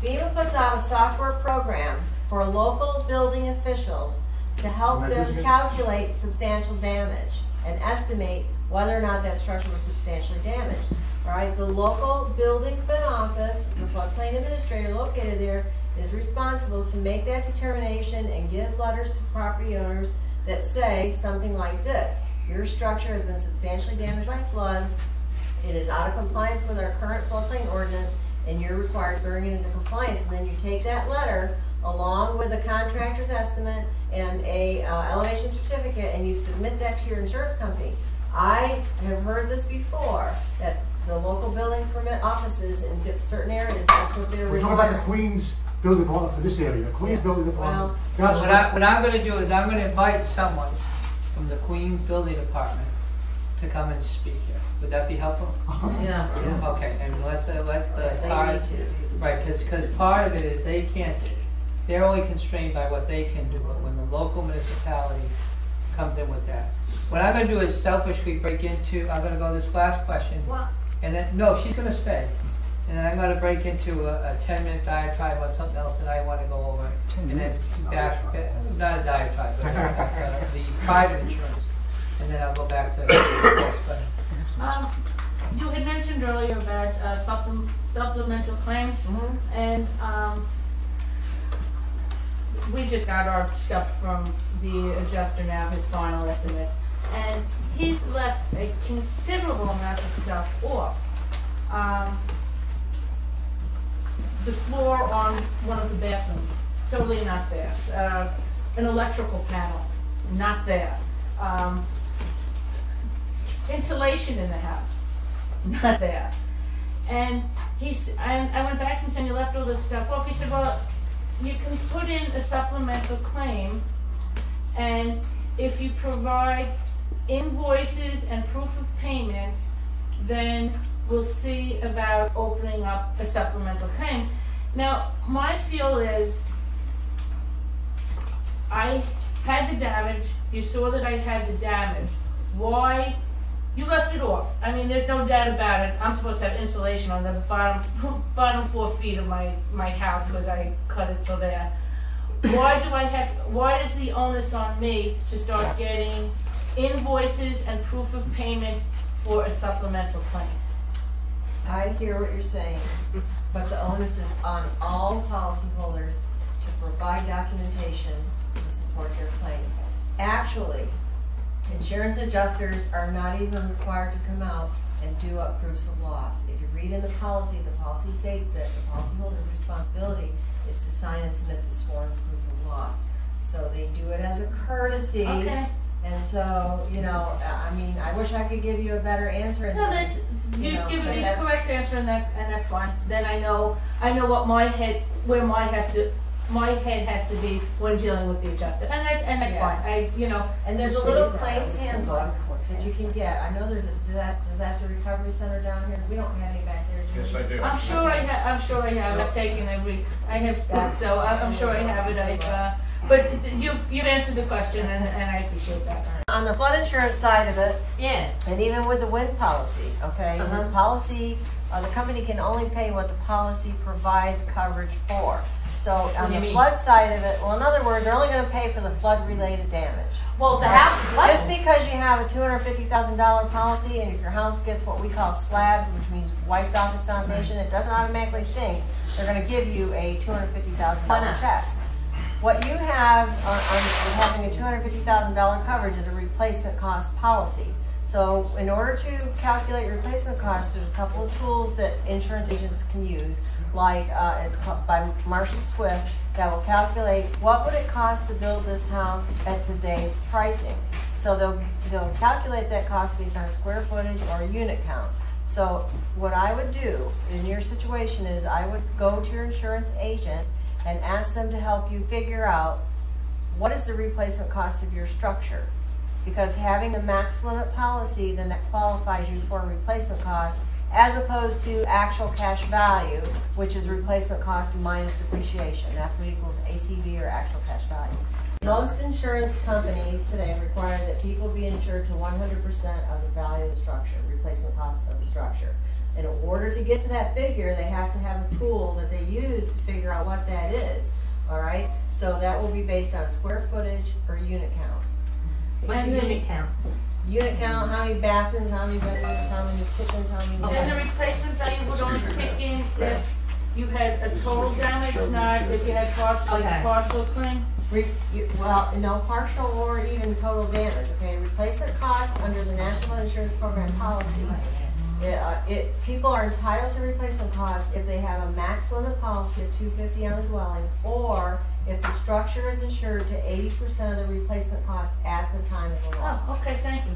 FEMA puts out a software program for local building officials to help them calculate substantial damage and estimate whether or not that structure was substantially damaged. All right, the local building permit office, the floodplain administrator located there, is responsible to make that determination and give letters to property owners that say something like this: your structure has been substantially damaged by flood, it is out of compliance with our current floodplain ordinance, and you're required to bring it into compliance. And then you take that letter along with a contractor's estimate and a elevation certificate, and you submit that to your insurance company. I have heard this before, that the local building permit offices in certain areas, that's what they're We're talking about the Queens Building Department for this area. The Queens Building Department. Well, what I'm going to do is I'm going to invite someone from the Queens Building Department to come and speak here. Would that be helpful? Yeah. Okay, and let the cars, right, because part of it is they're only constrained by what they can do, but when the local municipality comes in with that. What I'm going to do is selfishly break into, I'm going to go this last question, and then, no, she's going to stay. And then I'm going to break into a 10-minute diatribe on something else that I want to go over. And then back, not a diatribe, but the private insurance. And then I'll go back to the question. You had mentioned earlier about supplemental claims, and we just got our stuff from the adjuster now, his final estimates, and he's left a considerable amount of stuff off. The floor on one of the bathrooms, totally not there. An electrical panel, not there. Insulation in the house, not there. And I went back to him saying, you left all this stuff off. He said, well, you can put in a supplemental claim, and if you provide invoices and proof of payment, then we'll see about opening up a supplemental claim. Now, my feel is, I had the damage, you saw that I had the damage. Why? You left it off. I mean, there's no doubt about it. I'm supposed to have insulation on the bottom 4 feet of my house because I cut it till there. Why is the onus on me to start getting invoices and proof of payment for a supplemental claim? I hear what you're saying, but the onus is on all policyholders to provide documentation to support their claim. Actually, insurance adjusters are not even required to come out and do up proofs of loss. If you read in the policy states that the policyholder's responsibility is to sign and submit the sworn proof of loss. So they do it as a courtesy. Okay. And so, you know, I mean, I wish I could give you a better answer. No, you've given me the correct answer, and that's fine. Then I know what my head has to be when dealing with the adjuster, and that's fine. And there's a little claims handbook that you can get. I know there's a disaster recovery center down here. We don't have any back there. Yes, I do. I'm sure I have. I've taken I have stacks, so I'm sure I have it. But you've answered the question, and I appreciate that. On the flood insurance side of it, and even with the wind policy, okay, the policy, the company can only pay what the policy provides coverage for. So on the flood side of it, well, in other words, they're only going to pay for the flood-related damage. Well, the house is flooded. Just because you have a $250,000 policy, and if your house gets what we call slabbed, which means wiped off its foundation, it doesn't automatically think they're going to give you a $250,000 check. What you have on having a $250,000 coverage is a replacement cost policy. So in order to calculate replacement costs, there's a couple of tools that insurance agents can use, like it's called by Marshall Swift, that will calculate what would it cost to build this house at today's pricing. So they'll calculate that cost based on square footage or unit count. So what I would do in your situation is I would go to your insurance agent and ask them to help you figure out what is the replacement cost of your structure. Because having the max limit policy, then that qualifies you for a replacement cost, as opposed to actual cash value, which is replacement cost minus depreciation. That's what equals ACV, or actual cash value. Most insurance companies today require that people be insured to 100% of the value of the structure, replacement cost of the structure. In order to get to that figure, they have to have a tool that they use to figure out what that is, all right? So that will be based on square footage or unit count. What's And the then- unit count? Unit count, how many bathrooms, how many bedrooms, how many kitchens, how many. Then the replacement value would only kick in if you had a total damage, not if you had partial, Okay. partial claim. Well, no partial or even total damage, okay? Replacement cost under the National Insurance Program policy. People are entitled to replacement cost if they have a max limit policy of $250 on the dwelling, or if the structure is insured to 80% of the replacement cost at the time of the loss. Oh, okay, thank you.